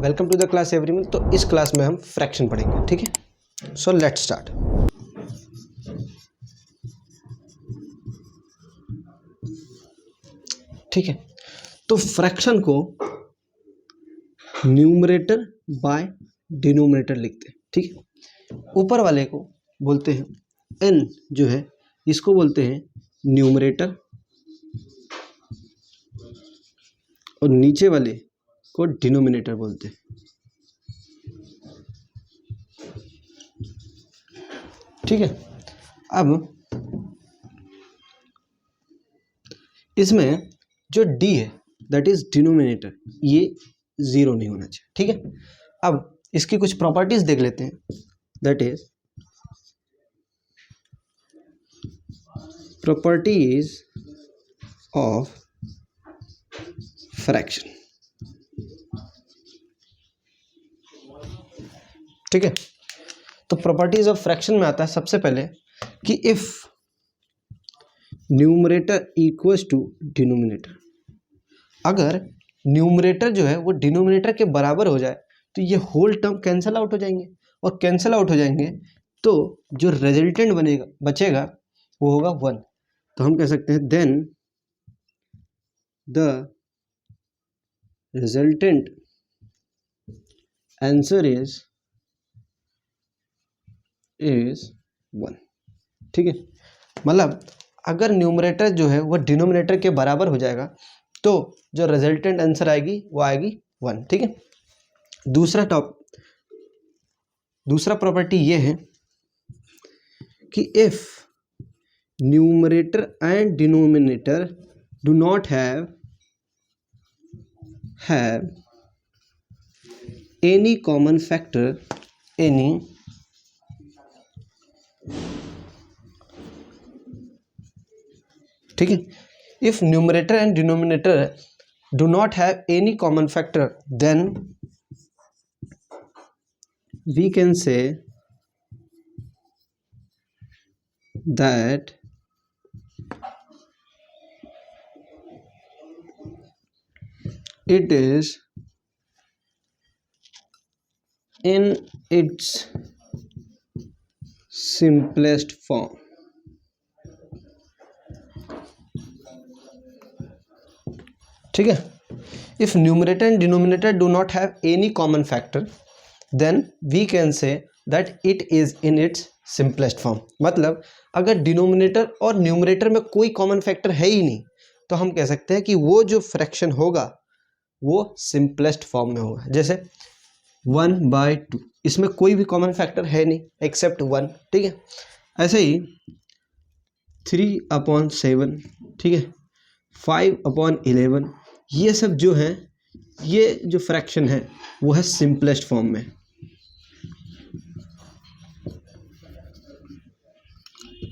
Welcome to the class everyone. तो इस class में हम फ्रैक्शन पढ़ेंगे, ठीक है। So let's start. ठीक है, तो फ्रैक्शन को न्यूमरेटर बाय डिनोमिनेटर लिखते हैं, ठीक है। ऊपर वाले को बोलते हैं n, जो है इसको बोलते हैं न्यूमरेटर, और नीचे वाले को डिनोमिनेटर बोलते हैं, ठीक है। अब इसमें जो d है दैट इज डिनोमिनेटर, ये जीरो नहीं होना चाहिए, ठीक है। अब इसकी कुछ प्रॉपर्टीज देख लेते हैं, that is properties of fraction, ठीक है। तो प्रॉपर्टीज ऑफ फ्रैक्शन में आता है सबसे पहले कि if numerator equals to denominator, अगर न्यूमरेटर जो है वो डिनोमिनेटर के बराबर हो जाए तो ये होल टर्म कैंसिल आउट हो जाएंगे, और कैंसिल आउट हो जाएंगे तो जो रिजल्टेंट बनेगा बचेगा वो होगा 1। तो हम कह सकते हैं then the resultant answer is 1, ठीक है। मतलब अगर न्यूमरेटर जो है वो डिनोमिनेटर के बराबर हो जाएगा तो जो रिजल्टेंट आंसर आएगी वो आएगी 1, ठीक है। दूसरा प्रॉपर्टी ये है कि if numerator and denominator do not have any common factor, ठीक है। If numerator and denominator do not have any common factor, then we can say that it is in its simplest form, ठीक है। if numerator and denominator do not have any common factor, then we can say that it is in its simplest form। मतलब अगर denominator और numerator में कोई common factor है ही नहीं तो हम कह सकते हैं कि वो जो फ्रैक्शन होगा वो सिंपलेस्ट फॉर्म में होगा। जैसे 1/2, इसमें कोई भी कॉमन फैक्टर है नहीं एक्सेप्ट 1, ठीक है। ऐसे ही 3/7, ठीक है, 5/11, ये सब जो है ये जो फ्रैक्शन है वो है सिंपलेस्ट फॉर्म में,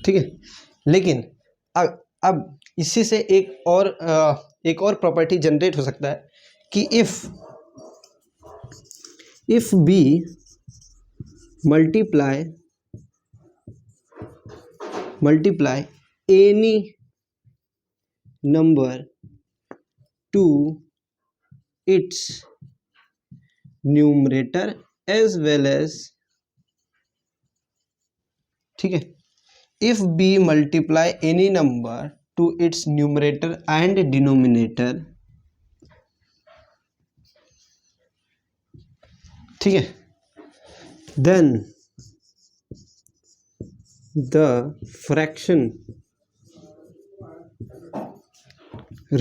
ठीक है। लेकिन अब इसी से एक और प्रॉपर्टी जनरेट हो सकता है कि if b multiply any number to its numerator as well as, ठीक है, if b multiply any number to its numerator and denominator, ठीक है, then the fraction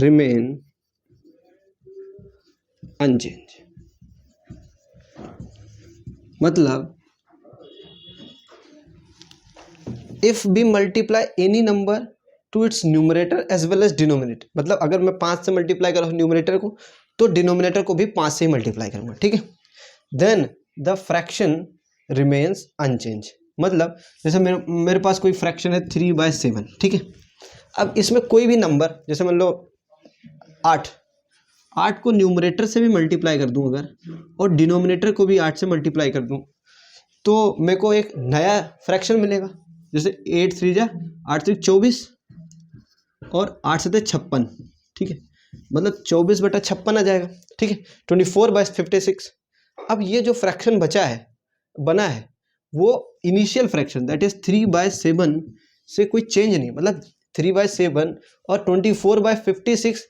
remain unchanged। मतलब if b multiply any number to its numerator as well as denominator, मतलब अगर मैं 5 से multiply कर रहा हूँ न्यूमरेटर को तो डिनोमिनेटर को भी 5 से ही मल्टीप्लाई करूँगा, ठीक है। Then the fraction remains unchange, मतलब जैसे मेरे पास कोई फ्रैक्शन है 3/7, ठीक है। अब इसमें कोई भी नंबर, जैसे मान लो 8 को न्यूमरेटर से भी मल्टीप्लाई कर दूं अगर, और डिनोमिनेटर को भी 8 से मल्टीप्लाई कर दूं तो मेरे को एक नया फ्रैक्शन मिलेगा। जैसे 8 3 जा 8 3 24 और 8 7 56, ठीक है, मतलब 24/56 आ जाएगा, ठीक है। 24/56 अब ये जो फ्रैक्शन बना है वो इनिशियल फ्रैक्शन दैट इज 3/7 से कोई चेंज नहीं, मतलब 3/7 और 24/56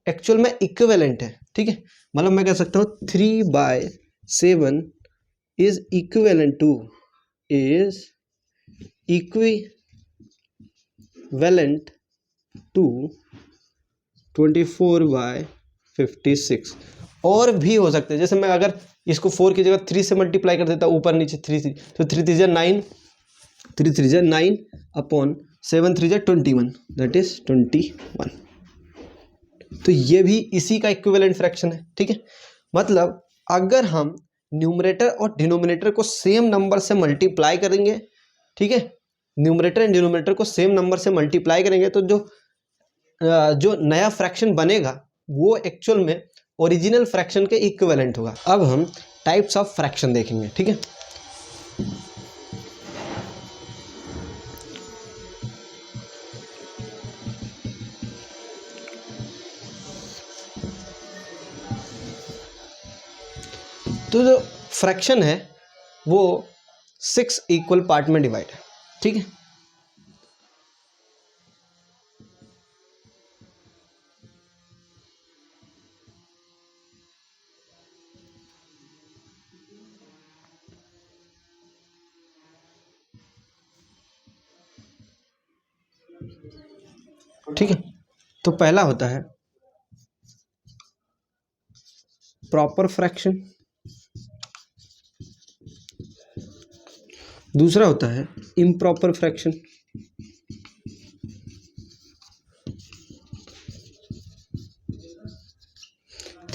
एक्चुअल में इक्विवेलेंट है, ठीक है। मतलब मैं कह सकता हूँ 3/7 इज इक्विवेलेंट टू 24/56। और भी हो सकते हैं, जैसे मैं अगर इसको 4 की जगह 3 से मल्टीप्लाई कर देता, ऊपर नीचे 3 तो 3 3 जा 9, 3 3 जा 9 अपॉन 7 3 जा 21 दैट इज 21। तो ये भी इसी का इक्विवेलेंट फ्रैक्शन है, ठीक है। मतलब अगर हम न्यूमरेटर और डिनोमिनेटर को सेम नंबर से मल्टीप्लाई करेंगे, ठीक है, न्यूमरेटर एंड डिनोमिनेटर को सेम नंबर से मल्टीप्लाई करेंगे तो जो नया फ्रैक्शन बनेगा वो एक्चुअल में ओरिजिनल फ्रैक्शन के इक्विवेलेंट होगा। अब हम टाइप्स ऑफ फ्रैक्शन देखेंगे, ठीक है। तो जो फ्रैक्शन है वो 6 इक्वल पार्ट में डिवाइड है, ठीक है। ठीक है, तो पहला होता है प्रॉपर फ्रैक्शन, दूसरा होता है इम्प्रॉपर फ्रैक्शन,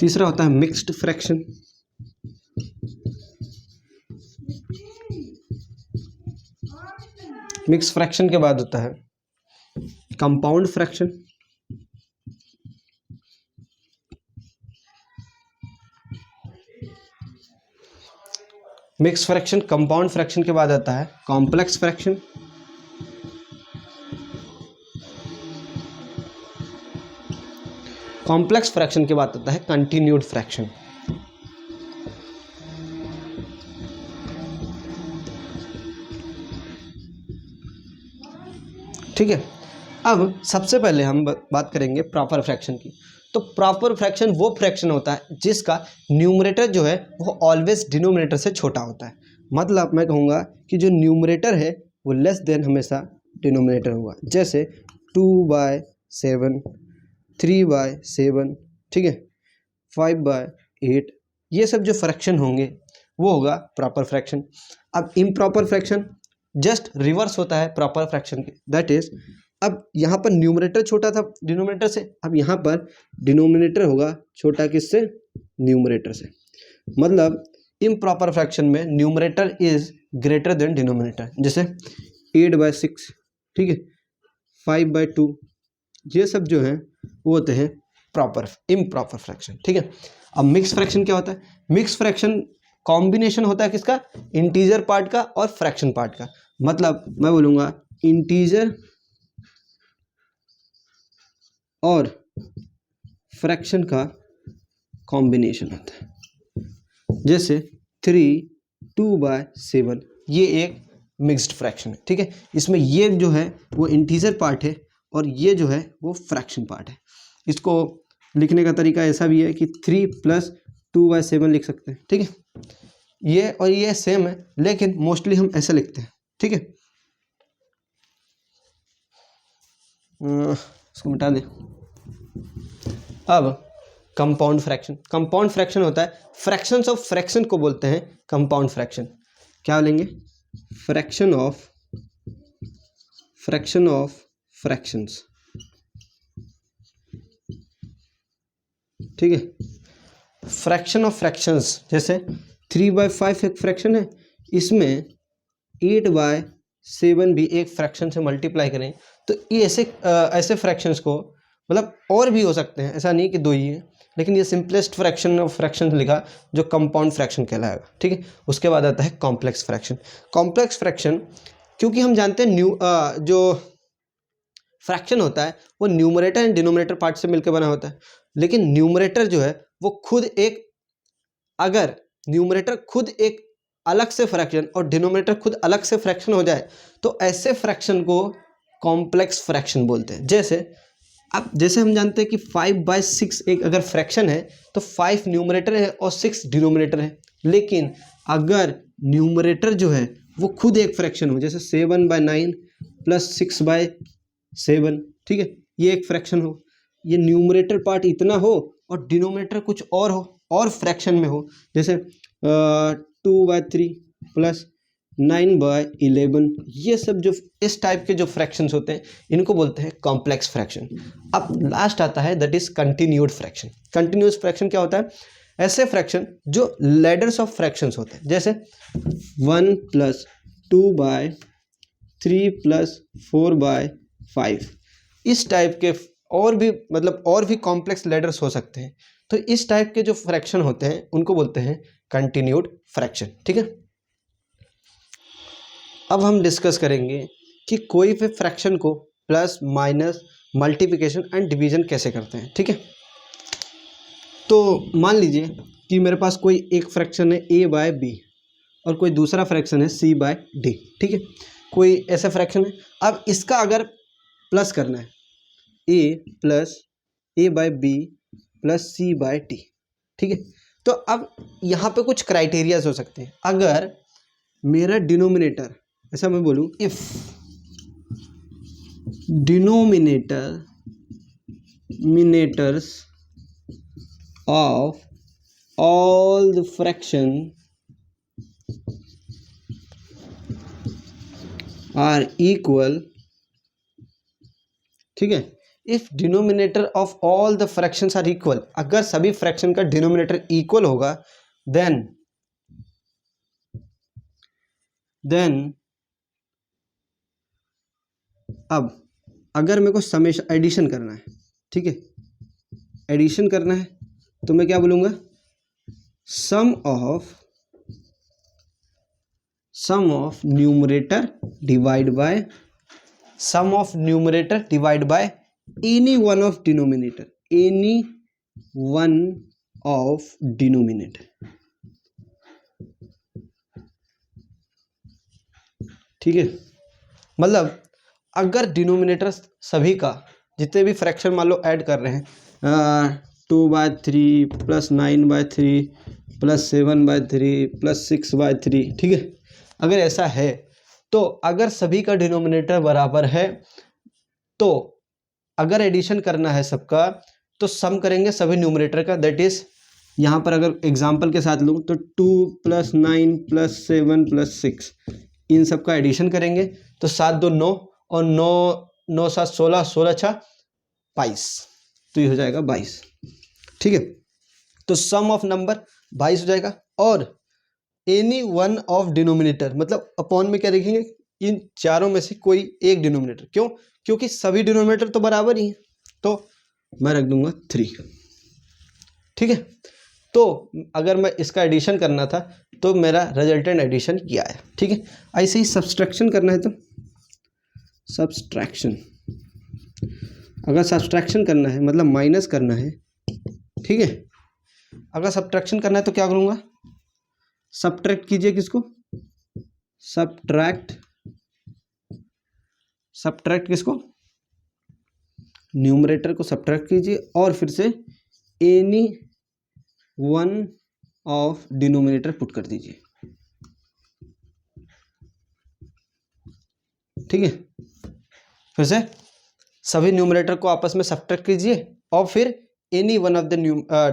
तीसरा होता है मिक्स्ड फ्रैक्शन, मिक्स फ्रैक्शन के बाद होता है compound fraction, mix fraction compound fraction के बाद आता है कॉम्प्लेक्स फ्रैक्शन, कॉम्प्लेक्स फ्रैक्शन के बाद आता है कंटिन्यूड फ्रैक्शन। ठीक है, अब सबसे पहले हम बात करेंगे प्रॉपर फ्रैक्शन की। तो प्रॉपर फ्रैक्शन वो फ्रैक्शन होता है जिसका न्यूमरेटर जो है वो ऑलवेज डिनोमिनेटर से छोटा होता है। मतलब मैं कहूँगा कि जो न्यूमरेटर है वो लेस देन हमेशा डिनोमिनेटर होगा, जैसे 2/7, 3/7, ठीक है, 5/8, ये सब जो फ्रैक्शन होंगे वो होगा प्रॉपर फ्रैक्शन। अब इम्प्रॉपर फ्रैक्शन जस्ट रिवर्स होता है प्रॉपर फ्रैक्शन के, दैट इज अब यहाँ पर न्यूमरेटर छोटा था डिनोमिनेटर से, अब यहाँ पर डिनोमिनेटर होगा छोटा किससे, न्यूमरेटर से। मतलब इम्प्रॉपर फ्रैक्शन में numerator is greater than denominator, जैसे 8/6, ठीक है, 5/2, ये सब जो है वो होते हैं प्रॉपर इम्प्रॉपर फ्रैक्शन, ठीक है। अब मिक्स फ्रैक्शन क्या होता है, मिक्स फ्रैक्शन कॉम्बिनेशन होता है किसका, इंटीजर पार्ट का और फ्रैक्शन पार्ट का। मतलब मैं बोलूँगा इंटीजर और फ्रैक्शन का कॉम्बिनेशन होता है, जैसे 3 2/7, ये एक मिक्स्ड फ्रैक्शन है, ठीक है। इसमें ये जो है वो इंटीजर पार्ट है और ये जो है वो फ्रैक्शन पार्ट है। इसको लिखने का तरीका ऐसा भी है कि 3 + 2/7 लिख सकते हैं, ठीक है। ये और ये सेम है लेकिन मोस्टली हम ऐसा लिखते हैं, ठीक है। इसको मिटा दे। अब कंपाउंड फ्रैक्शन, कंपाउंड फ्रैक्शन होता है फ्रैक्शंस ऑफ फ्रैक्शन को बोलते हैं कंपाउंड फ्रैक्शन। क्या बोलेंगे, फ्रैक्शन ऑफ फ्रैक्शंस, ठीक है। फ्रैक्शन ऑफ फ्रैक्शंस, जैसे 3/5 एक फ्रैक्शन है, इसमें 8/7 भी एक फ्रैक्शन से मल्टीप्लाई करें तो ये ऐसे फ्रैक्शंस को, मतलब और भी हो सकते हैं, ऐसा नहीं कि दो ही है, लेकिन ये सिंपलेस्ट फ्रैक्शन ऑफ फ्रैक्शन लिखा जो कंपाउंड फ्रैक्शन कहलाएगा, ठीक है। उसके बाद आता है कॉम्प्लेक्स फ्रैक्शन। कॉम्प्लेक्स फ्रैक्शन क्योंकि हम जानते हैं जो फ्रैक्शन होता है वो न्यूमरेटर एंड डिनोमिनेटर पार्ट से मिलकर बना होता है, लेकिन न्यूमरेटर जो है वो खुद एक, अगर न्यूमरेटर खुद एक अलग से फ्रैक्शन और डिनोमिनेटर खुद अलग से फ्रैक्शन हो जाए तो ऐसे फ्रैक्शन को कॉम्प्लेक्स फ्रैक्शन बोलते हैं। जैसे हम जानते हैं कि 5/6 एक अगर फ्रैक्शन है तो 5 न्यूमरेटर है और 6 डिनोमिनेटर है, लेकिन अगर न्यूमरेटर जो है वो खुद एक फ्रैक्शन हो, जैसे 7/9 प्लस 6/7, ठीक है, ये एक फ्रैक्शन हो, ये न्यूमरेटर पार्ट इतना हो और डिनोमिनेटर कुछ और हो और फ्रैक्शन में हो, जैसे 2/3 प्लस 9/11, ये सब जो इस टाइप के जो फ्रैक्शंस होते हैं इनको बोलते हैं कॉम्प्लेक्स फ्रैक्शन। अब लास्ट आता है that is continued fraction. Continuous fraction क्या होता है? ऐसे फ्रैक्शन जो लैडर्स ऑफ फ्रैक्शंस होते हैं, जैसे 1 प्लस 2/3 प्लस 4/5, इस टाइप के और भी कॉम्प्लेक्स लैडर्स हो सकते हैं। तो इस टाइप के जो फ्रैक्शन होते हैं उनको बोलते हैं कंटिन्यूड फ्रैक्शन, ठीक है। अब हम डिस्कस करेंगे कि कोई भी फ्रैक्शन को plus minus multiplication and division कैसे करते हैं, ठीक है। तो मान लीजिए कि मेरे पास कोई एक फ्रैक्शन है a/b और कोई दूसरा फ्रैक्शन है c/d, ठीक है, कोई ऐसा फ्रैक्शन है। अब इसका अगर प्लस करना है a plus a/b plus c/d, ठीक है, तो अब यहाँ पे कुछ क्राइटेरियाज हो सकते हैं। अगर मेरा डिनोमिनेटर, ऐसा मैं बोलूँ, if denominators of all the fraction are equal, ठीक है, if denominator of all the fractions are equal, अगर सभी फ्रैक्शन का डिनोमिनेटर इक्वल होगा, देन अब अगर मेरे को समेशन एडिशन करना है, ठीक है, एडिशन करना है तो मैं क्या बोलूँगा? Sum of numerator divide by any one of denominator, ठीक है। मतलब अगर डिनोमिनेटर सभी का, जितने भी फ्रैक्शन मान लो ऐड कर रहे हैं, 2/3 प्लस 9/3 प्लस 7/3 प्लस 6/3, ठीक है, अगर ऐसा है तो अगर सभी का डिनोमिनेटर बराबर है तो अगर एडिशन करना है सबका तो सम करेंगे सभी न्यूमरेटर का, दैट इज यहाँ पर अगर एग्जांपल के साथ लूँ तो 2 प्लस 9 प्लस 7 प्लस 6, इन सब का एडिशन करेंगे तो 7 2 9 और 9 7 16, 16 6 22, तो ये हो जाएगा 22, ठीक है। तो सम ऑफ नंबर 22 हो जाएगा और एनी वन ऑफ डिनोमिनेटर, मतलब अपॉन में क्या देखेंगे, इन चारों में से कोई एक डिनोमिनेटर, क्यों? क्योंकि सभी डिनोमिनेटर तो बराबर ही हैं, तो मैं रख दूंगा 3, ठीक है। तो अगर मैं इसका एडिशन करना था तो मेरा रिजल्टेंट एडिशन किया है, ठीक है। ऐसे ही सब्सट्रैक्शन करना है तो सब्सट्रैक्शन, अगर सब्सट्रैक्शन करना है मतलब माइनस करना है, ठीक है, अगर सब्ट्रैक्शन करना है तो क्या करूँगा? सब्ट्रैक्ट कीजिए, किसको? सब्ट्रैक्ट किसको? न्यूमरेटर को सब्ट्रैक्ट कीजिए और फिर से any one of denominator put कर दीजिए, ठीक है। फिर से सभी न्यूमरेटर को आपस में सब्ट्रैक्ट कीजिए और फिर any one of the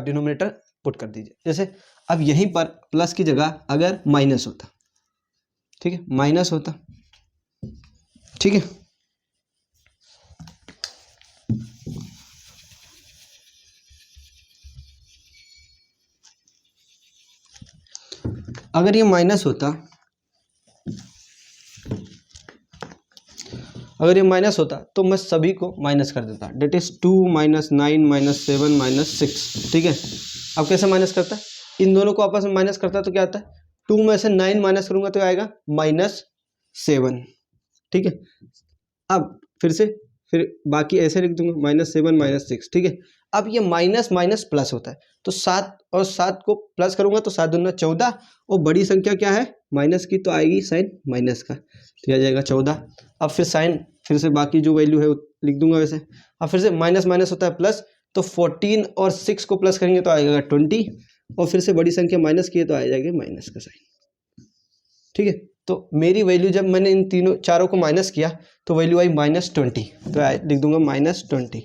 denominator put कर दीजिए। जैसे अब यहीं पर प्लस की जगह अगर माइनस होता, ठीक है, माइनस होता, ठीक है, अगर ये माइनस होता, अगर ये माइनस होता तो मैं सभी को माइनस कर देता, डेट इज 2 - 9 - 7 - 6, ठीक है। अब कैसे माइनस करता है? इन दोनों को आपस में माइनस करता है तो क्या आता है? 2 में से 9 माइनस करूंगा तो आएगा -7, ठीक है। अब फिर बाकी ऐसे लिख दूंगा -7 - 6, ठीक है। अब ये माइनस माइनस प्लस होता है, तो 7 और 7 को प्लस करूंगा तो 7 दूना 14, और बड़ी संख्या क्या है माइनस की, तो आएगी साइन माइनस का, तो आ जाएगा 14। अब फिर साइन फिर से बाकी जो वैल्यू है वो लिख दूंगा वैसे। अब फिर से माइनस माइनस होता है प्लस, तो 14 और 6 को प्लस करेंगे तो आएगा 20, और फिर से बड़ी संख्या माइनस की है तो आ जाएगा माइनस का साइन। ठीक है, तो मेरी वैल्यू जब मैंने इन तीनों चारों को माइनस किया तो वैल्यू आई -20, तो लिख दूंगा -20।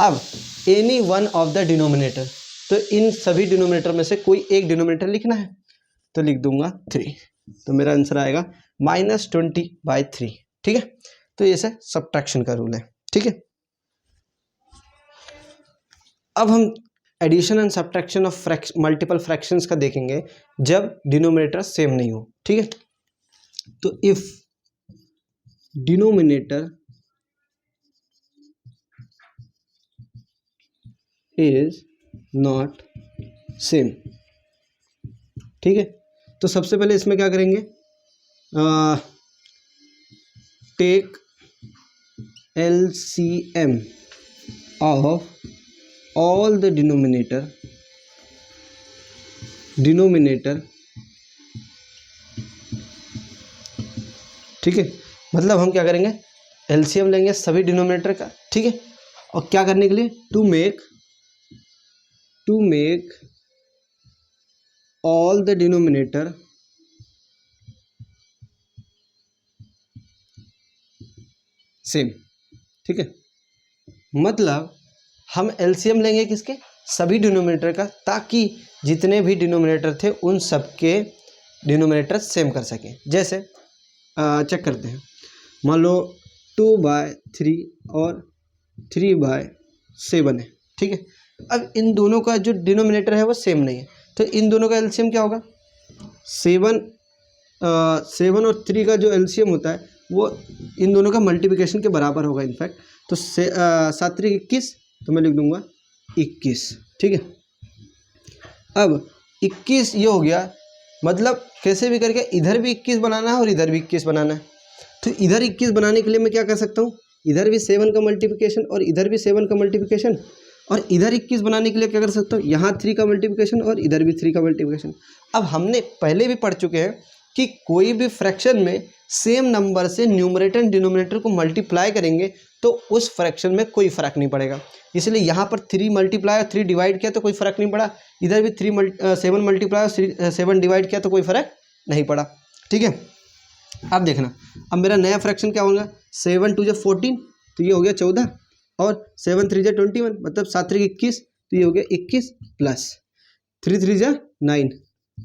अब any one of the denominator, तो इन सभी डिनोमिनेटर में से कोई एक डिनोमिनेटर लिखना है, तो लिख दूंगा 3, तो मेरा आंसर आएगा -20/3। ठीक है, तो ये सब्ट्रैक्शन का रूल है। ठीक है, अब हम addition and subtraction of multiple fractions का देखेंगे जब डिनोमिनेटर सेम नहीं हो। ठीक है, तो if denominator is not same, ठीक है, तो सबसे पहले इसमें क्या करेंगे, take LCM of all the denominator ठीक है, मतलब हम क्या करेंगे LCM लेंगे सभी डिनोमिनेटर का। ठीक है, और क्या करने के लिए, to make all the denominator same. ठीक है, मतलब हम LCM लेंगे किसके, सभी डिनोमिनेटर का, ताकि जितने भी डिनोमिनेटर थे उन सबके डिनोमिनेटर सेम कर सकें। जैसे चेक करते हैं, मान लो 2/3 और 3/7 है। ठीक है, अब इन दोनों का जो डिनोमिनेटर है वो सेम नहीं है, तो इन दोनों का LCM क्या होगा, 7 और 3 का जो LCM होता है वो इन दोनों का मल्टीप्लिकेशन के बराबर होगा इनफैक्ट। तो 7 3 21, तो मैं लिख दूंगा 21। ठीक है, अब 21 ये हो गया, मतलब कैसे भी करके इधर भी 21 बनाना है और इधर भी 21 बनाना है। तो इधर 21 बनाने के लिए मैं क्या कर सकता हूँ, इधर भी 7 का मल्टीप्लिकेशन और इधर भी 7 का मल्टीप्लिकेशन, और इधर 21 बनाने के लिए क्या कर सकता हूँ, यहाँ 3 का मल्टीप्लिकेशन और इधर भी 3 का मल्टीप्लिकेशन। अब हमने पहले भी पढ़ चुके हैं कि कोई भी फ्रैक्शन में सेम नंबर से न्यूमरेटर एंड डिनोमिनेटर को मल्टीप्लाई करेंगे तो उस फ्रैक्शन में कोई फ़र्क नहीं पड़ेगा। इसलिए यहाँ पर 3 मल्टीप्लाई और 3 डिवाइड किया तो कोई फ़र्क नहीं पड़ा, इधर भी 7 मल्टीप्लाई और 7 डिवाइड किया तो कोई फ़र्क नहीं पड़ा। ठीक है, अब देखना, अब मेरा नया फ्रैक्शन क्या होगा, 7 2 14, तो ये हो गया 14, और 7 3 21, मतलब 7 3 21, तो ये हो गया 21 प्लस 3 3 9,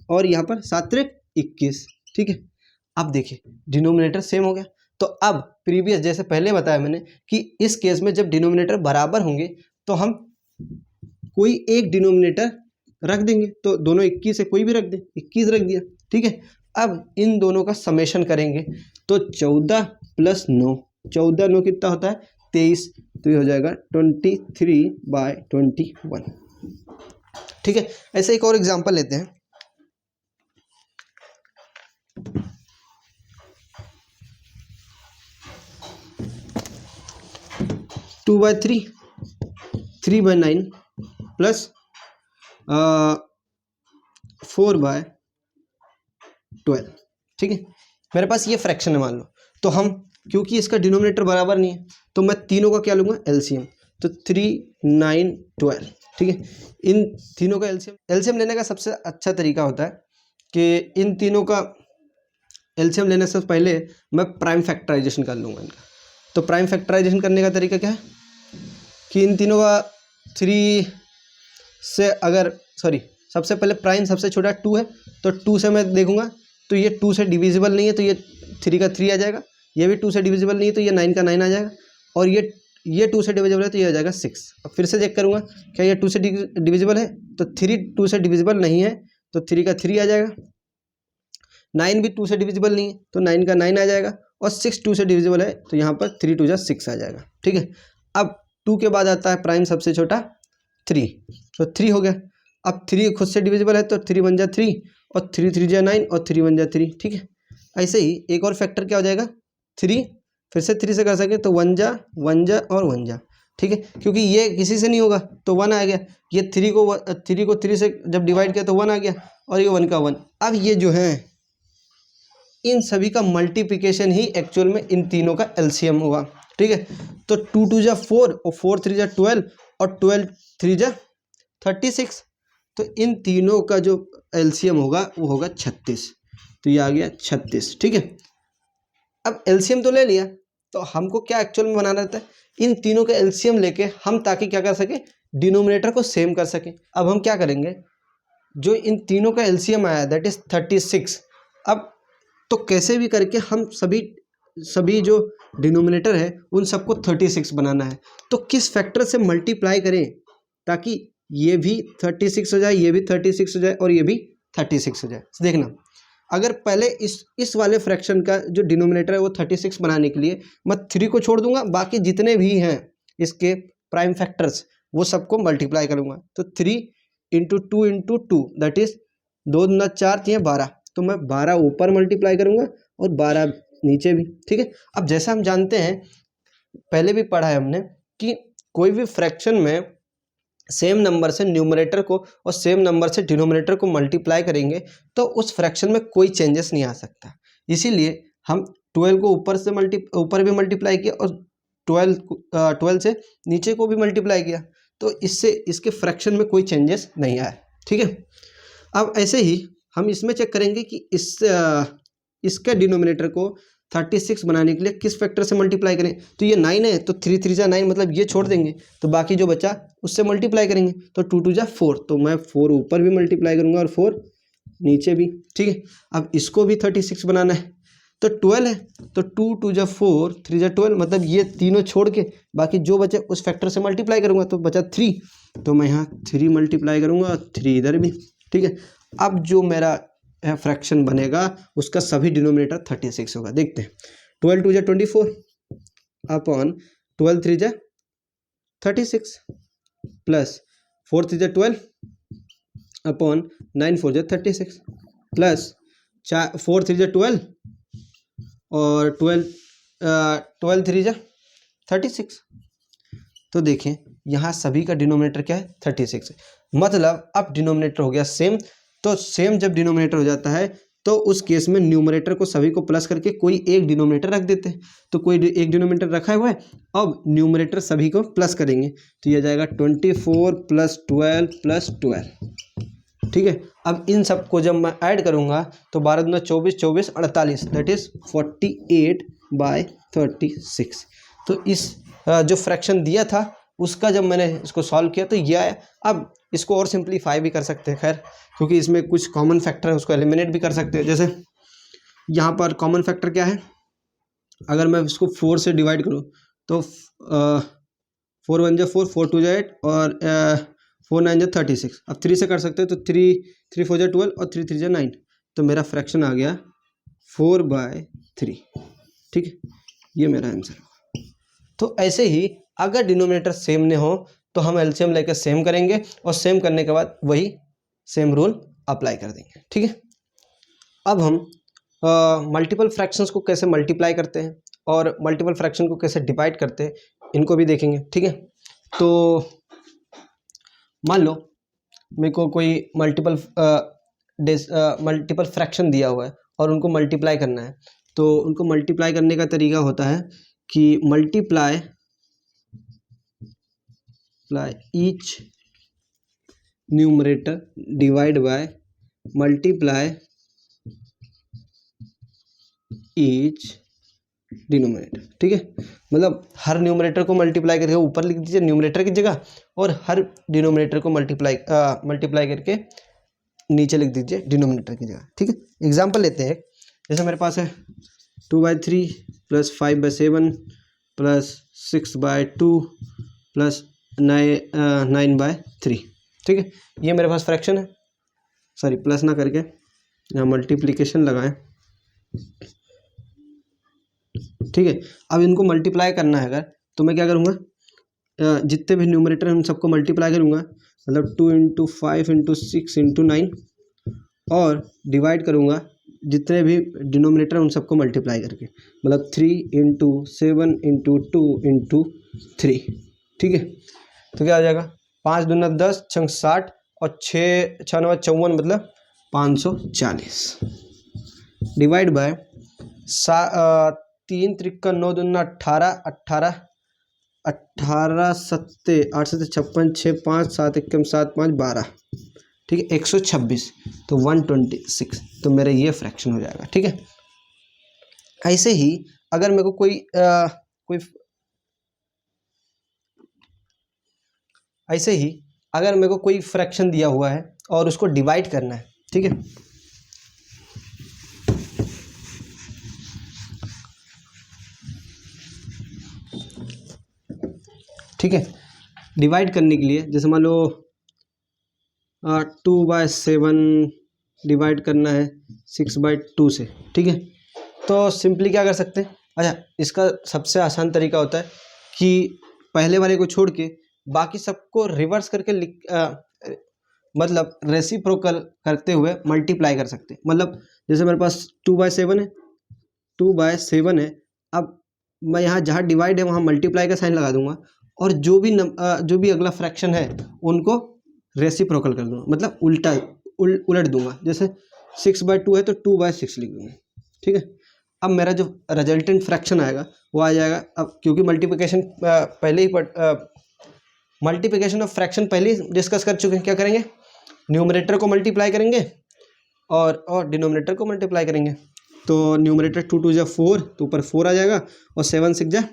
और यहाँ पर 7 3 21। ठीक है, अब देखिए डिनोमिनेटर सेम हो गया। तो अब प्रीवियस जैसे पहले बताया मैंने कि इस केस में जब डिनोमिनेटर बराबर होंगे तो हम कोई एक डिनोमिनेटर रख देंगे, तो दोनों 21 है, कोई भी रख दें, 21 रख दिया। ठीक है, अब इन दोनों का समेशन करेंगे तो 14 + 9, 14 9 कितना होता है 23, तो ये हो जाएगा 23/21। ठीक है, ऐसे एक और एग्जांपल लेते हैं, 2/3 3/9 प्लस 4/12। ठीक है, मेरे पास ये फ्रैक्शन है मान लो, तो हम क्योंकि इसका डिनोमिनेटर बराबर नहीं है तो मैं तीनों का क्या लूँगा LCM, तो 3 9 12। ठीक है, इन तीनों का LCM लेने का सबसे अच्छा तरीका होता है कि इन तीनों का LCM लेने से पहले मैं प्राइम फैक्टराइजेशन कर लूँगा इनका। तो प्राइम फैक्टराइजेशन करने का तरीका क्या है कि इन तीनों का 3 से अगर सबसे पहले प्राइम सबसे छोटा 2 है, तो 2 से मैं देखूंगा तो ये 2 से डिविजिबल नहीं है, तो ये 3 का 3 आ जाएगा, ये भी 2 से डिविजिबल नहीं है तो ये 9 का 9 आ जाएगा, और ये 2 से डिविजिबल है तो ये आ जाएगा 6। अब फिर से चेक करूँगा क्या ये 2 से डिविजिबल है, तो 3 2 से डिविजिबल नहीं है तो 3 का 3 आ जाएगा, 9 भी 2 से डिविजिबल नहीं है तो 9 का 9 आ जाएगा, और 6 2 से डिविजिबल है तो यहाँ पर 3 2 6 आ जाएगा। ठीक है, अब 2 के बाद आता है प्राइम सबसे छोटा 3, तो 3 हो गया। अब 3 खुद से डिविजिबल है तो 3 1 3, और 3 3 9, और 3 1 3। ठीक है, ऐसे ही एक और फैक्टर क्या हो जाएगा 3, फिर से 3 से कर सके तो 1 1 और 1, ठीक है, क्योंकि ये किसी से नहीं होगा तो 1 आ गया, ये 3 को 3 से जब डिवाइड किया तो 1 आ गया, और ये 1 का 1। अब ये जो है इन सभी का मल्टीप्लिकेशन ही एक्चुअल में इन तीनों का एलसीएम होगा। ठीक है, तो 2 2 जा 4 और 4 3 जा 12 और 12 3 जा 36, तो इन तीनों का जो एलसीएम होगा वो होगा 36। तो ये आ गया 36। ठीक है, अब एलसीएम तो ले लिया, तो हमको क्या एक्चुअल में बनाना रहता है, इन तीनों का एलसीएम लेके हम ताकि क्या कर सके, डिनोमिनेटर को सेम कर सकें। अब हम क्या करेंगे, जो इन तीनों का एलसीएम आया दैट इज 36। अब तो कैसे भी करके हम सभी जो डिनोमिनेटर है उन सबको 36 बनाना है। तो किस फैक्टर से मल्टीप्लाई करें ताकि ये भी 36 हो जाए, ये भी 36 हो जाए और ये भी 36 हो जाए। देखना, अगर पहले इस वाले फ्रैक्शन का जो डिनोमिनेटर है वो 36 बनाने के लिए मैं 3 को छोड़ दूंगा, बाकी जितने भी हैं इसके प्राइम फैक्टर्स वो सबको मल्टीप्लाई करूंगा। तो 3 इंटू 2 इंटू 2 दैट इज 2 दूना 4 3 12, तो मैं 12 ऊपर मल्टीप्लाई करूंगा और 12 नीचे भी। ठीक है, अब जैसा हम जानते हैं, पहले भी पढ़ा है हमने कि कोई भी फ्रैक्शन में सेम नंबर से न्यूमरेटर को और सेम नंबर से डिनोमिनेटर को मल्टीप्लाई करेंगे तो उस फ्रैक्शन में कोई चेंजेस नहीं आ सकता। इसीलिए हम 12 को ऊपर भी मल्टीप्लाई किया और 12 से नीचे को भी मल्टीप्लाई किया, तो इससे इसके फ्रैक्शन में कोई चेंजेस नहीं आया। ठीक है, अब ऐसे ही हम इसमें चेक करेंगे कि इसके डिनोमिनेटर को 36 बनाने के लिए किस फैक्टर से मल्टीप्लाई करें। तो ये 9 है, तो 3 3 जा 9, मतलब ये छोड़ देंगे, तो बाकी जो बचा उससे मल्टीप्लाई करेंगे। तो 2 2 जा 4, तो मैं 4 ऊपर भी मल्टीप्लाई करूंगा और 4 नीचे भी। ठीक है, अब इसको भी 36 बनाना है, तो 12 है, तो 2 2 जा 4 3 जा 12, मतलब ये तीनों छोड़ के बाकी जो बचे उस फैक्टर से मल्टीप्लाई करूंगा, तो बचा 3, तो मैं यहाँ 3 मल्टीप्लाई करूंगा और 3 इधर भी। ठीक है, अब जो मेरा फ्रैक्शन बनेगा उसका सभी डिनोमिनेटर 36 होगा। देखते हैं, 12 2 जा 24 अपॉन 12 3 जा 36 प्लस 4 3 जा 12 अपॉन 9 4 जा 36 प्लस 4 3 जा 12 और 12 3 जा 36। तो देखें यहाँ सभी का डिनोमिनेटर क्या है, 36 है। मतलब अब डिनोमिनेटर हो गया सेम, तो सेम जब डिनोमिनेटर हो जाता है तो उस केस में न्यूमरेटर को सभी को प्लस करके कोई एक डिनोमिनेटर रख देते हैं। तो कोई एक डिनोमिनेटर रखा हुआ है, अब न्यूमरेटर सभी को प्लस करेंगे, तो ये जाएगा 24 प्लस 12 प्लस 12। ठीक है, अब इन सब को जब मैं ऐड करूँगा तो 12 दूना 24 24 48 दैट इज 48/36। तो इस जो फ्रैक्शन दिया था उसका जब मैंने इसको सॉल्व किया तो ये आया। अब इसको और सिंप्लीफाई भी कर सकते हैं, खैर क्योंकि इसमें कुछ कॉमन फैक्टर है उसको एलिमिनेट भी कर सकते हैं। जैसे यहाँ पर कॉमन फैक्टर क्या है, अगर मैं इसको 4 से डिवाइड करूँ तो 4 1 जा 4 4 2 जा 8 और 4 9 जा 36। अब 3 से कर सकते हैं, तो 3 4 जा 12 और 3 3 जा 9, तो मेरा फ्रैक्शन आ गया 4/3। ठीक है, ये मेरा आंसर होगा। तो ऐसे ही अगर डिनोमिनेटर सेम नहीं हो तो हम एलसीएम लेकर सेम करेंगे और सेम करने के बाद वही सेम रूल अप्लाई कर देंगे। ठीक है, अब हम मल्टीपल फ्रैक्शंस को कैसे मल्टीप्लाई करते हैं और मल्टीपल फ्रैक्शन को कैसे डिवाइड करते हैं इनको भी देखेंगे। ठीक है, तो मान लो मेरे को कोई मल्टीपल फ्रैक्शन दिया हुआ है और उनको मल्टीप्लाई करना है, तो उनको मल्टीप्लाई करने का तरीका होता है कि multiply each numerator divide by multiply each denominator. ठीक है, मतलब हर न्यूमरेटर को मल्टीप्लाई करके ऊपर लिख दीजिए न्यूमरेटर की जगह, और हर डिनोमिनेटर को मल्टीप्लाई करके नीचे लिख दीजिए डिनोमिनेटर की जगह। ठीक है, एग्जांपल लेते हैं, जैसे मेरे पास है 2/3 प्लस 5/7 प्लस 6/2 प्लस 9/3। ठीक है, ये मेरे पास फ्रैक्शन है, सॉरी प्लस ना करके यहाँ मल्टीप्लिकेशन लगाएं। ठीक है, अब इनको मल्टीप्लाई करना है अगर, तो मैं क्या करूँगा, जितने भी न्यूमरेटर हैं उन सबको मल्टीप्लाई करूँगा, मतलब 2 × 5 × 6 × 9, और डिवाइड करूँगा जितने भी डिनोमिनेटर हैं उन सबको मल्टीप्लाई करके, मतलब 3 × 7 × 2 × 3। ठीक है, तो क्या आ जाएगा 5 दूना 10, 6 60 और 6 6 9 54 मतलब 540 डिवाइड बाय 3 त्रिका 9 दूना 18 18 18 सत्ते 8 सत्ते 56 6 5 7 एकम 7 5 12, ठीक है 126, तो 126, तो मेरा ये फ्रैक्शन हो जाएगा। ठीक है, ऐसे ही अगर मेरे को कोई ऐसे ही अगर मेरे को कोई फ्रैक्शन दिया हुआ है और उसको डिवाइड करना है, ठीक है, ठीक है, डिवाइड करने के लिए जैसे मान लो 2/7 डिवाइड करना है 6/2 से, ठीक है, तो सिंपली क्या कर सकते हैं, अच्छा इसका सबसे आसान तरीका होता है कि पहले वाले को छोड़ के बाकी सबको रिवर्स करके मतलब रेसिप्रोकल करते हुए मल्टीप्लाई कर सकते हैं। मतलब जैसे मेरे पास 2/7 है, 2/7 है, अब मैं यहाँ जहाँ डिवाइड है वहाँ मल्टीप्लाई का साइन लगा दूंगा और जो भी अगला फ्रैक्शन है उनको रेसिप्रोकल कर दूंगा, मतलब उलट दूंगा। जैसे 6/2 है तो 2/6 लिख दूंगा। ठीक है, अब मेरा जो रिजल्टेंट फ्रैक्शन आएगा वो आ जाएगा, अब क्योंकि मल्टीप्लिकेशन ऑफ फ्रैक्शन पहले ही डिस्कस कर चुके हैं। क्या करेंगे, न्यूमरेटर को मल्टीप्लाई करेंगे और डिनोमिनेटर को मल्टीप्लाई करेंगे। तो न्यूमरेटर 2 2 जा 4, तो ऊपर 4 आ जाएगा और 7 6 जा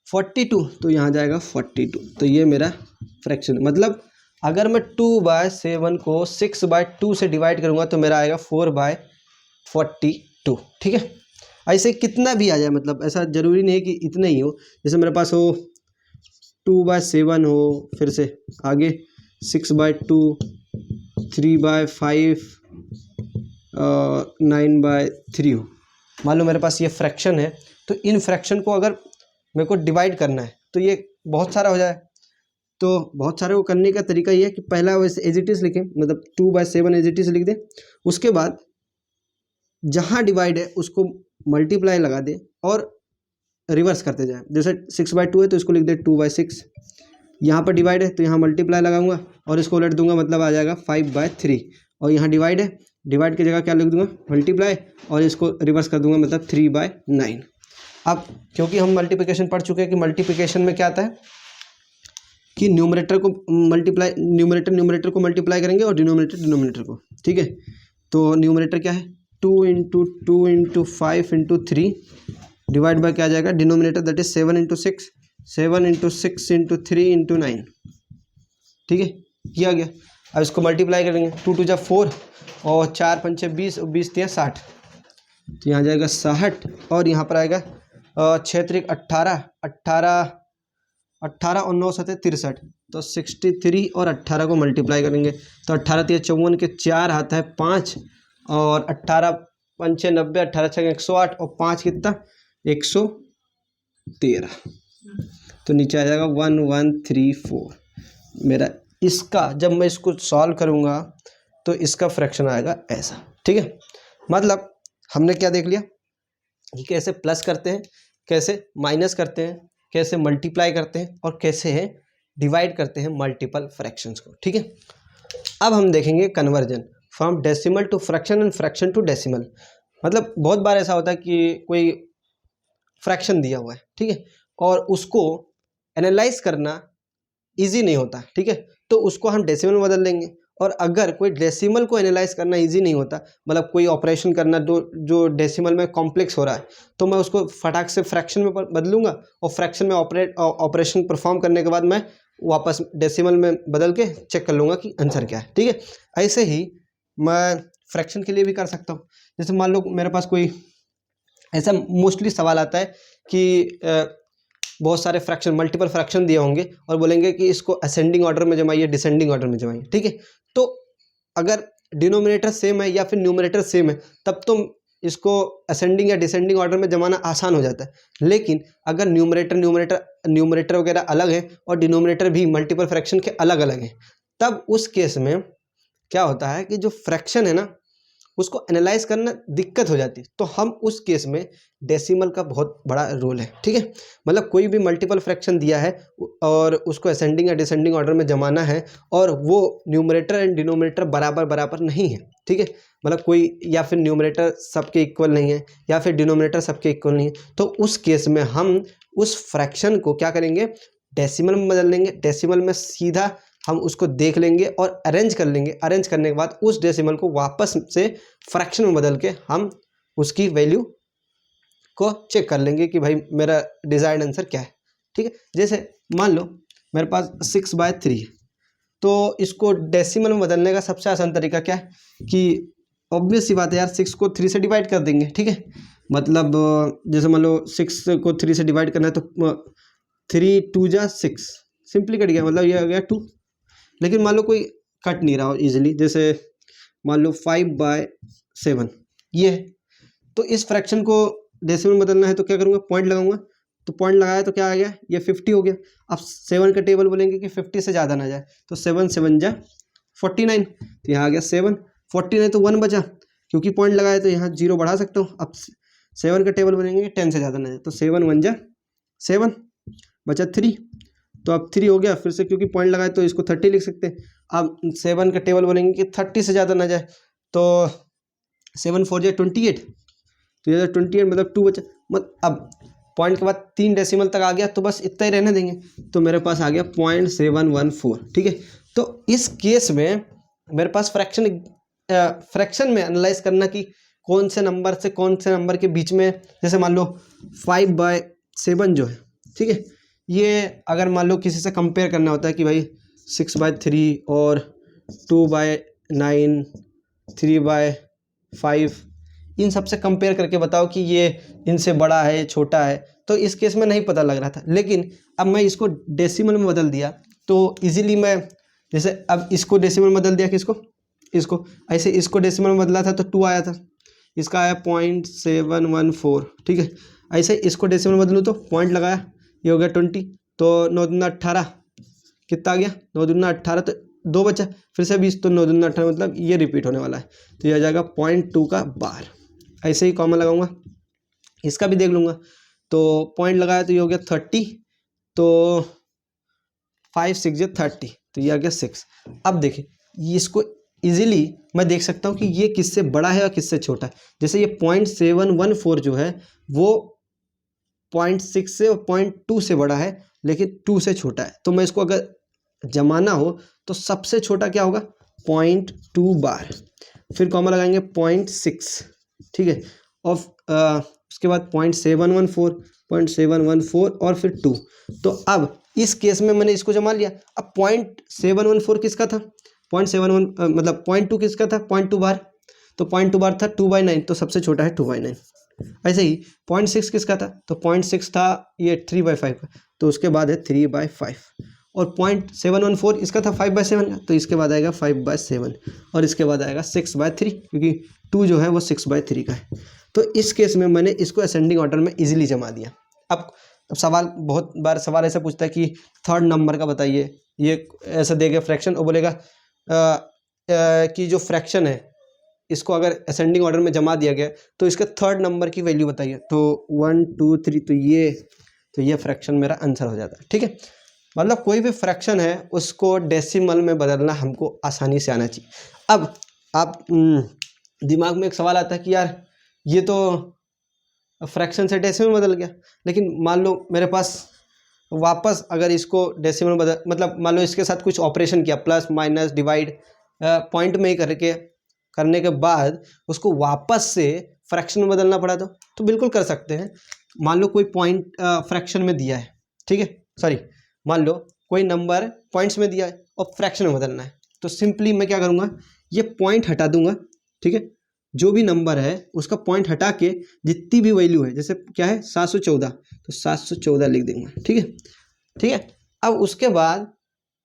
42, तो यहाँ जाएगा 42। तो ये मेरा फ्रैक्शन, मतलब अगर मैं 2/7 को 6/2 से डिवाइड करूँगा तो मेरा आएगा 4/42। ठीक है, ऐसे कितना भी आ जाए, मतलब ऐसा ज़रूरी नहीं है कि इतना ही हो। जैसे मेरे पास हो 2/7 हो, फिर से आगे 6/2, 3/5, 9/3 हो। मान लो मेरे पास ये फ्रैक्शन है, तो इन फ्रैक्शन को अगर मेरे को डिवाइड करना है तो ये बहुत सारा हो जाए। तो बहुत सारे को करने का तरीका ये है कि पहला वैसे एज इट इज़ लिखें, मतलब 2/7 एज इट इज़ लिख दें, उसके बाद जहाँ डिवाइड है उसको मल्टीप्लाई लगा दें और रिवर्स करते जाएं। जैसे 6/2 है तो इसको लिख दे 2/6, यहाँ पर डिवाइड है तो यहाँ मल्टीप्लाई लगाऊंगा और इसको उलट दूंगा, मतलब आ जाएगा 5/3। और यहाँ डिवाइड है, डिवाइड की जगह क्या लिख दूंगा, मल्टीप्लाई, और इसको रिवर्स कर दूंगा, मतलब 3/9। अब क्योंकि हम मल्टीप्लिकेशन पढ़ चुके हैं कि मल्टीप्लिकेशन में क्या आता है कि न्यूमरेटर को मल्टीप्लाई करेंगे और डिनोमिनेटर को। ठीक है, तो न्यूमरेटर क्या है, 2 × 2 × 5 × 3 डिवाइड बाय क्या आ जाएगा, डिनोमिनेटर दैट इज 7 × 6, 7 × 6 × 3 × 9। ठीक है, किया गया। अब इसको मल्टीप्लाई करेंगे, 2 2 जा 4 और 4 5 6 20 और 20 3 60, तो यहाँ जाएगा 60 और यहाँ पर आएगा 6 3 18 18 18 और 9 7 63, तो 63 और 18 को मल्टीप्लाई करेंगे तो 18 3 54 के 4 आता है 5 और 18 5 6 90, 18 6 108 और 5 कितना 113, तो नीचे आ जाएगा 1134 मेरा। इसका जब मैं इसको सॉल्व करूँगा तो इसका फ्रैक्शन आएगा ऐसा। ठीक है, मतलब हमने क्या देख लिया कि कैसे प्लस करते हैं, कैसे माइनस करते हैं, कैसे मल्टीप्लाई करते हैं और कैसे है डिवाइड करते हैं मल्टीपल फ्रैक्शंस को। ठीक है, अब हम देखेंगे conversion from decimal to fraction and fraction to decimal. मतलब बहुत बार ऐसा होता है कि कोई फ्रैक्शन दिया हुआ है, ठीक है, और उसको एनालाइज करना इजी नहीं होता। ठीक है, तो उसको हम डेसिमल में बदल देंगे। और अगर कोई डेसिमल को एनालाइज करना इजी नहीं होता, मतलब कोई ऑपरेशन करना जो डेसिमल में कॉम्प्लेक्स हो रहा है, तो मैं उसको फटाक से फ्रैक्शन में बदलूंगा और फ्रैक्शन में ऑपरेशन परफॉर्म करने के बाद मैं वापस डेसिमल में बदल के चेक कर लूँगा कि आंसर क्या है। ठीक है, ऐसे ही मैं फ्रैक्शन के लिए भी कर सकता हूँ। जैसे मान लो मेरे पास कोई ऐसा मोस्टली सवाल आता है कि बहुत सारे फ्रैक्शन मल्टीपल फ्रैक्शन दिए होंगे और बोलेंगे कि इसको असेंडिंग ऑर्डर में जमाइए, डिसेंडिंग ऑर्डर में जमाइए। ठीक है, तो अगर डिनोमिनेटर सेम है या फिर न्यूमरेटर सेम है तब तो इसको असेंडिंग या डिसेंडिंग ऑर्डर में जमाना आसान हो जाता है। लेकिन अगर न्यूमरेटर वगैरह अलग है और डिनोमिनेटर भी मल्टीपल फ्रैक्शन के अलग अलग हैं, तब उस केस में क्या होता है कि जो फ्रैक्शन है ना उसको एनालाइज करना दिक्कत हो जाती है, तो हम उस केस में डेसिमल का बहुत बड़ा रोल है। ठीक है, मतलब कोई भी मल्टीपल फ्रैक्शन दिया है और उसको असेंडिंग या डिसेंडिंग ऑर्डर में जमाना है और वो न्यूमरेटर एंड डिनोमिनेटर बराबर बराबर नहीं है। ठीक है, मतलब कोई या फिर न्यूमरेटर सबके इक्वल नहीं है या फिर डिनोमिनेटर सबके इक्वल नहीं है, तो उस केस में हम उस फ्रैक्शन को क्या करेंगे, डेसिमल में बदल देंगे। डेसिमल में सीधा हम उसको देख लेंगे और अरेंज कर लेंगे। अरेंज करने के बाद उस डेसिमल को वापस से फ्रैक्शन में बदल के हम उसकी वैल्यू को चेक कर लेंगे कि भाई मेरा डिजायर्ड आंसर क्या है। ठीक है, जैसे मान लो मेरे पास 6/3 है, तो इसको डेसिमल में बदलने का सबसे आसान तरीका क्या है कि ऑब्वियस सी बात है यार, 6 को 3 से डिवाइड कर देंगे। ठीक है, मतलब जैसे मान लो 6 को 3 से डिवाइड करना है तो 3 2 जा 6, सिंपली कट गया, मतलब ये आ गया 2। लेकिन मान लो कोई कट नहीं रहा हो इजीली, जैसे मान लो 5/7 ये है, तो इस फ्रैक्शन को डेसिमल में बदलना है तो क्या करूँगा, पॉइंट लगाऊंगा। तो पॉइंट लगाया तो क्या आ गया, ये 50 हो गया। अब 7 का टेबल बोलेंगे कि 50 से ज़्यादा ना जाए, तो 7 7 जा 49, तो यहाँ आ गया 7। 49 तो 1 बचा, क्योंकि पॉइंट लगाया तो यहाँ 0 बढ़ा सकता हूँ। अब 7 का टेबल बोलेंगे 10 से ज़्यादा ना जाए, तो 7 1 जा 7 बचा 3, तो अब 3 हो गया। फिर से क्योंकि पॉइंट लगाए तो इसको 30 लिख सकते हैं। अब 7 का टेबल बोलेंगे कि 30 से ज़्यादा ना जाए, तो 7 4 जा 28, तो ये 28 मतलब 2 बचा। मतलब अब पॉइंट के बाद 3 डेसिमल तक आ गया, तो बस इतना ही रहने देंगे, तो मेरे पास आ गया 0.714। ठीक है, तो इस केस में मेरे पास फ्रैक्शन में एनालाइज करना कि कौन से नंबर से कौन से नंबर के बीच में, जैसे मान लो 5/7 जो है, ठीक है, ये अगर मान लो किसी से कंपेयर करना होता है कि भाई 6/3 और 2/9 3/5, इन सब से कंपेयर करके बताओ कि ये इनसे बड़ा है छोटा है, तो इस केस में नहीं पता लग रहा था। लेकिन अब मैं इसको डेसिमल में बदल दिया तो इजीली मैं, जैसे अब इसको डेसिमल में बदल दिया, किसको, इसको, ऐसे इसको डेसिमल में बदला था तो 2 आया था, इसका आया 0.714। ठीक है, ऐसे इसको डेसिमल में बदलूँ तो पॉइंट लगाया, ये हो गया 20, तो 9 दूना 18, कितना आ गया, 9 दूना 18, तो 2 बचा, फिर से 20, तो 9 दूना 18, मतलब ये रिपीट होने वाला है, तो ये आ जाएगा 0.2 का बार। ऐसे ही कॉमन लगाऊंगा, इसका भी देख लूँगा, तो पॉइंट लगाया तो ये हो गया 30, तो 5 6 जा 30, तो ये आ गया 6। अब देखिए इसको इजीली मैं देख सकता हूँ कि ये किससे बड़ा है और किससे छोटा है। जैसे ये 0.714 जो है वो 0.6 से और 0.2 से बड़ा है, लेकिन 2 से छोटा है, तो मैं इसको अगर जमाना हो तो सबसे छोटा क्या होगा, 0.2 बार, फिर कॉमा लगाएंगे 0.6। ठीक है, और उसके बाद 0.714 और फिर 2, तो अब इस केस में मैंने इसको जमा लिया। अब 0.714 किसका था, 0.71 मतलब 0.2 किसका था, 0.2 बार, तो 0.2 बार था 2/9, तो सबसे छोटा है 2/9। ऐसे ही 0.6 किसका था, तो 0.6 था ये 3/5 का, तो उसके बाद है 3/5, और 0.714 इसका था 5/7 का, तो इसके बाद आएगा 5/7, और इसके बाद आएगा 6/3, क्योंकि 2 जो है वो 6/3 का है। तो इस केस में मैंने इसको असेंडिंग ऑर्डर में इजीली जमा दिया। अब सवाल, बहुत बार सवाल ऐसा पूछता है कि थर्ड नंबर का बताइए, ये ऐसा देगा फ्रैक्शन और बोलेगा कि जो फ्रैक्शन है इसको अगर असेंडिंग ऑर्डर में जमा दिया गया तो इसके थर्ड नंबर की वैल्यू बताइए, तो 1 2 3, तो ये फ्रैक्शन मेरा आंसर हो जाता है। ठीक है, मतलब कोई भी फ्रैक्शन है उसको डेसिमल में बदलना हमको आसानी से आना चाहिए। अब आप दिमाग में एक सवाल आता है कि यार ये तो फ्रैक्शन से डेसिमल में बदल गया, लेकिन मान लो मेरे पास वापस अगर इसको डेसिमल बदल, मतलब मान लो इसके साथ कुछ ऑपरेशन किया, प्लस माइनस डिवाइड पॉइंट में ही करने के बाद उसको वापस से फ्रैक्शन में बदलना पड़ा तो बिल्कुल कर सकते हैं। मान लो कोई पॉइंट फ्रैक्शन में दिया है, ठीक है, सॉरी, मान लो कोई नंबर पॉइंट्स में दिया है और फ्रैक्शन में बदलना है, तो सिंपली मैं क्या करूँगा, ये पॉइंट हटा दूंगा। ठीक है, जो भी नंबर है उसका पॉइंट हटा के जितनी भी वैल्यू है, जैसे क्या है 714, तो 714 लिख दूंगा। ठीक है, ठीक है, अब उसके बाद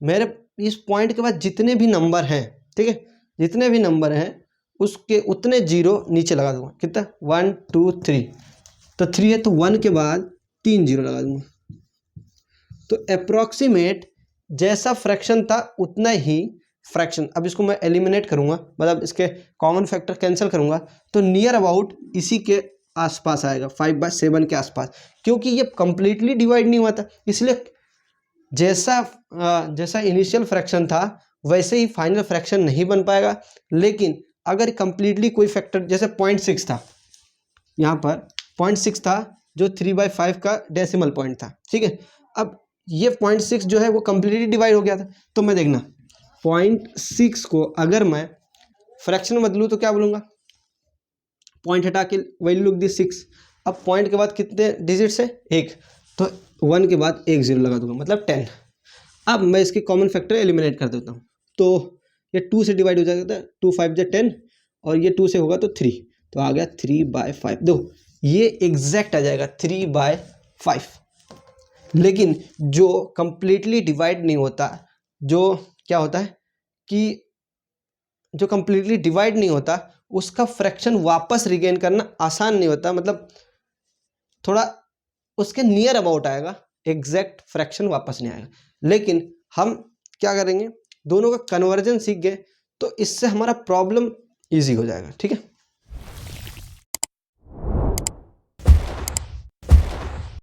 मेरे इस पॉइंट के बाद जितने भी नंबर हैं, ठीक है, जितने भी नंबर हैं उसके उतने जीरो नीचे लगा दूंगा। कितना, 1 2 3, तो 3 है तो 1 के बाद 3 जीरो लगा दूंगा, तो अप्रोक्सीमेट जैसा फ्रैक्शन था उतना ही फ्रैक्शन, अब इसको मैं एलिमिनेट करूँगा, मतलब इसके कॉमन फैक्टर कैंसिल करूँगा, तो नियर अबाउट इसी के आसपास आएगा, 5/7 के आसपास, क्योंकि ये कंप्लीटली डिवाइड नहीं हुआ था, इसलिए जैसा इनिशियल फ्रैक्शन था वैसे ही फाइनल फ्रैक्शन नहीं बन पाएगा। लेकिन अगर कंप्लीटली कोई फैक्टर, जैसे 0.6 था, यहाँ पर 0.6 था जो 3/5 का डेसिमल पॉइंट था, ठीक है। अब ये 0.6 जो है वो कंप्लीटली डिवाइड हो गया था, तो मैं देखना 0.6 को अगर मैं फ्रैक्शन बदलूँ तो क्या बोलूँगा, पॉइंट हटा के वैल्यू लिख दी 6। अब पॉइंट के बाद कितने डिजिट्स है, 1, तो 1 के बाद 1 0 लगा दूंगा, मतलब 10। अब मैं इसकी कॉमन फैक्टर एलिमिनेट कर देता हूँ, तो ये 2 से डिवाइड हो जाएगा, 2 5 जा 10, और ये 2 से होगा तो 3, तो आ गया 3/5। देखो ये एग्जैक्ट आ जाएगा 3/5। लेकिन जो कंप्लीटली डिवाइड नहीं होता, जो क्या होता है कि जो कंप्लीटली डिवाइड नहीं होता उसका फ्रैक्शन वापस रिगेन करना आसान नहीं होता, मतलब थोड़ा उसके नियर अबाउट आएगा, एग्जैक्ट फ्रैक्शन वापस नहीं आएगा। लेकिन हम क्या करेंगे, दोनों का कन्वर्जन सीख गए तो इससे हमारा प्रॉब्लम इजी हो जाएगा, ठीक है।